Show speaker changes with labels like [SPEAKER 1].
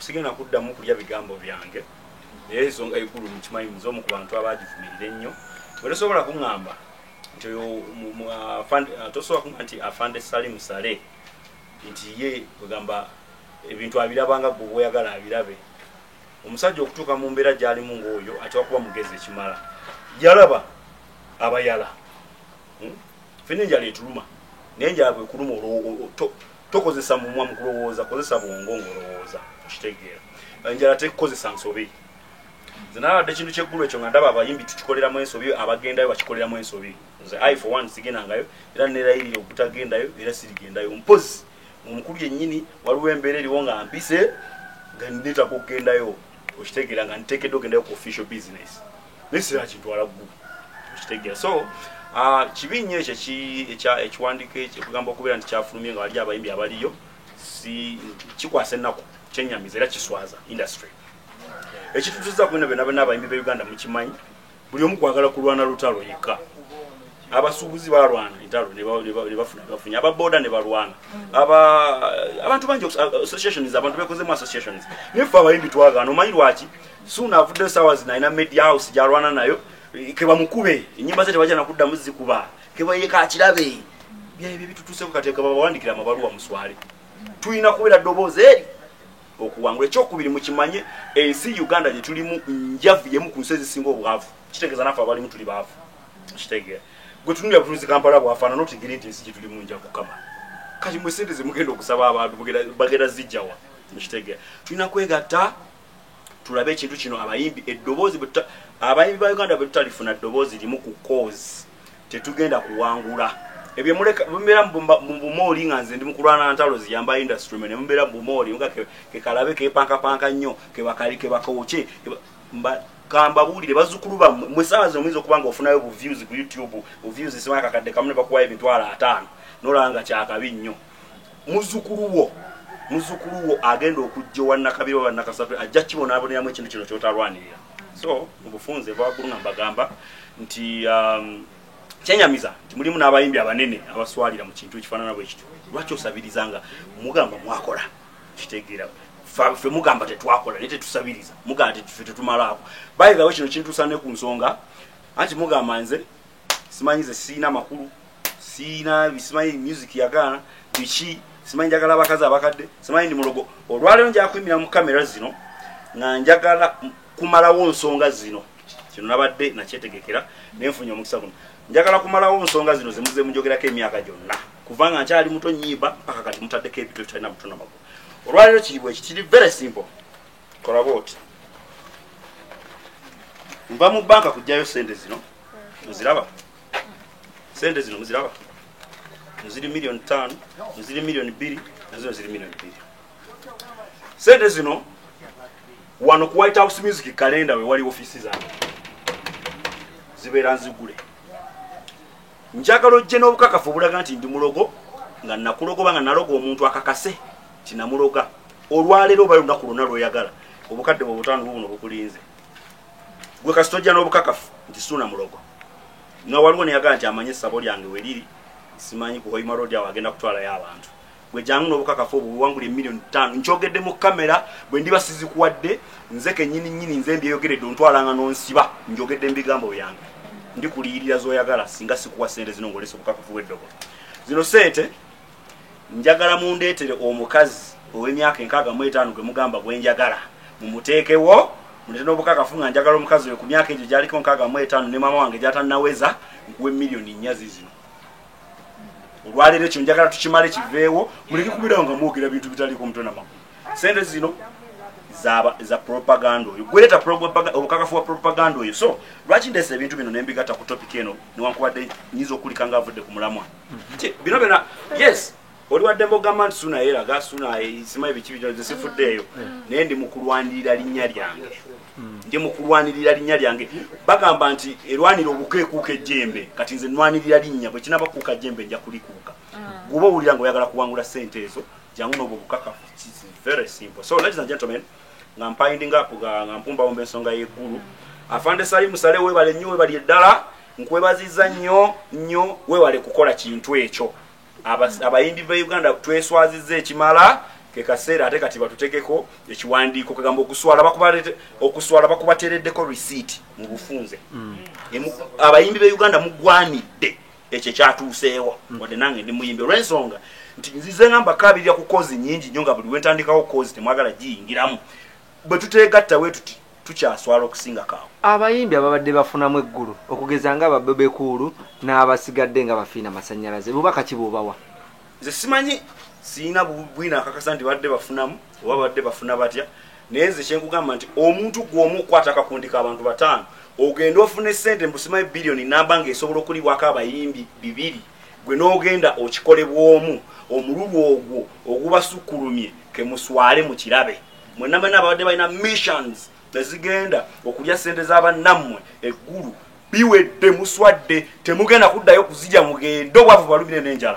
[SPEAKER 1] sigenda kuddamu kulya bigambo byange naye ensonga ekulu mukimanyi muzomu ku bantu abagivumirira ennyo bwe tosobola kuŋŋamba nti oyo tosobola kuŋŋamba nti afande Salim Saleh nti ye wegamba ebintu abirabanga gwe bw'oyagala abirabe omusajja okutuuka mu mbeera gy'alimu ng'oyo ate wakuba mugezi ekimala yalaba abayala fena enjala etuluma naye enjala bwe kuluma tokozesa mumwa mu kulowooza kozesa bwongo ng'olowooza okitegeera enjala tekukozesa nsobi nze nalabadde ekintu kyeggulu ekyo nga ndaba abayimbi tukikoleramu ensobi abagendayo bakikoleramu ensobi nze I for one sigendangayo era neerayirira okutagendayo era sirigendayo mpozi omukulu yennyini waliwo embeera eriwo nga mpise nga nneetaka okugendayo okitegeera nga nteekedde ogendayo ku official business naye sira kintwala ggulu okitegeera so kibi nnyo ekyo ekiwandiiko ekigamba okubeera nti kyafulumye nga wali abayimbi abaliyo kikwasa ennaku kyenyamiza era kiswaza industry ekitutuza ku bino byonna abayimbi be Uganda mukimanyi buli omu kwagala kulwana lutalo yekka abasuubuzi balwana entalo ne bafunya ababoda ne balwana abantu bangi associations abantu bekozemu associations nefe abayimbi twagana omanyi lwaki soon avudde sawa zinaina media house gyalwana nayo keba mukube enyimba ze tebajja nakuddamu zikuba keba yeka akirabe byebyo bitutuseeko kateeka babawandikira amabaluwa muswale tulina kubeera ddoboozi eri okuwangula ekyokubiri mukimanye ensi Uganda gye tulimu njavu yemu ku nsi ezisinga obwavu kitegeeza naffe abalimu tuli baavu kitegeera gwe tunulira butunuzi Kampala bwafaanana otegere nti ensi gye tulimu njavu kama kati mwe sente ze mugenda okusaba abantu bagenda zijjawa mukitegeera tulina kwegatta tulabe ekintu kino abayimbi eddoboozi abayimbi ba Uganda bwe tutalifuna ddoboozi limu ku cause tetugenda kuwangula ebyo mubeera mu bumooli nga nze ndi mu kulwana ntalo ziyamba industry ne mubeera mu bumooli nga kekalabe kepankapanka nnyo kebakooke kamba buulire bazzukulu bammwe mwe saawa zino muyinza okuba nga ofunayo bu views ku YouTube bu views simanyi kakadde kamu ne bakuwayo emitwalo 5 n'olaba nga kyakabi nnyo muzzukulu wo agenda okujja wannakabiri wa bannakasatu ajja kibonaaboneramu ekintu kino kyotalwanirira so mu bufunze bwagulu nga mbagamba nti kyenyamiza nti mulimu n'abayimbi abanene abaswalira mu kintu ekifaanana bwe kityo lwaki osabirizanga mugamba mwakola kitegeera ffe mugamba tetwakola naye tetusabiriza mugamba ffe tetumalaako bayigawo kino kintuusa ne ku nsonga anti mugamba nze simanyize siina makulu simanyi music yagaana biki simanyi njagala abakazi abakadde simanyi ndi mulogo olwaleero njagala kuyimira mu kamera zino nga njagala kumalawo nsonga zino kino nabadde nakyetegekera nenfunye omukisa guno njagala kumalawo nsonga zino zemuze munjogerako emyaka gyonna kuvanga nkyali muto nyiba mpaka kati mutaddeko ebintu ebitalina muto namagulu olwaleero kiri bwe kiri very simple kola bwoti nva mu banka kujjayo sente zino muziraba sente zino muziraba ziri milioni 5 ziri milioni 2 nazo ziri milioni 2 sente zino wano ku White House Music Calendar we wali offices zange zibeera nzigule njagala ojje n'obukakafu obulaga nti ndi mulogo nga nakulogoba nga naloga omuntu akakase tinamuloga olwaleero oba lunaku lwonna lweyagala obukadde bwe butaano buno bukulinze gwe kasitojja n'obukakafu nti suna mulogo nga waliwo neyagala nti amanye essabo lyange we liri simanyi ku Hoima Road awo agenda kutwalayo abantu gwe jangu n'obukakafu obwo buwangula milioni 5 nkyogedde mu kamera bwe ndiba sizikuwadde nze kennyini nze mbyeyogeredde ontwalanga n'onsiba njogedde mbigambo byange ndi kuliyirira z'oyagala singa sikuwa sente zino ng'olesa obukakafu bw'eddogo zino sente njagala mundeetere omukazi ow'emyaka 65 gwe mugamba gwe njagala mumuteekewo mundeete n'obukakafu nga njagala omukazi we ku myaka egyo gyaliko 65 ne maama wange gyatannaweza nkuwe milioni 4 zino olwaleero ekyo njagala tukimale kiveewo muleke kubeerawo nga mwogera bintu bitaliko mutwe namagulu sente zino za propaganda oyo gweleta obukakafu wa propaganda oyo so lwaki ndesa ebintu bino nembigatta ku topic eno newankubadde nyiza okulika nga avudde ku mulamwa bino byonna yes oli wadde mbogamba nti suna yeeraga suna simanyi biki bino sifuddeeyo naye ndi mukulwanirira linnya lyange bagamba nti erwanira obukeekuuka ejjembe kati nze nnwanirira linnya bwe kinaba kuuka jjembe nja kulikuuka guba owulira nga oyagala kuwangula sente ezo jangu n'obwo bukakafu very simple so ladies and gentlemen nga mpinding up nga mpumbawo ensonga y'eggulu afande Salim Saleh webale nnyo webali eddala nkwebaziza nnyo webale kukola kintu ekyo abayimbi ba Uganda tweswazizza ekimala ke kaseera ate kati batutekeko ekiwandiiko kagamba okuswala bakubateereddeko receipt mu bufunze. Abayimbi be Uganda mugwanidde ekyo kyatuuseewa wadde nange ndi muyimbi olw'ensonga nti nzize ngamba kabirya ku kozi nyingi nnyo nga buli wentandikawo kozi temwagala giyingiramu bwe tuteegatta bwe tuti tukyaswala okusinga kaawo.
[SPEAKER 2] Abayimbi ababadde bafunamu eggulu okugeza nga Babebekulu n'abasigadde nga bafiina masannyalaze bubaka ki bw'obawa?
[SPEAKER 1] Nze simanyi siina bwina akakasa nti badde bafunamu oba badde bafuna batya naye nze kyenkugamba nti omuntu gw'omu okwataka kundika abantu 5 ogenda ofune ssente mbusimayo biliyoni namba ng'esobola okulibwako abayimbi 2 gwe n'ogenda okikolebwomu omululu ogwo ogubasukkulumye kemuswale mu kirabe mwenna mwenna ababadde balina missions ezigenda okulya ssente z'abannammwe eggulu biwedde muswadde temugenda kuddayo kuzija mugende obwavu balumire n'enjala.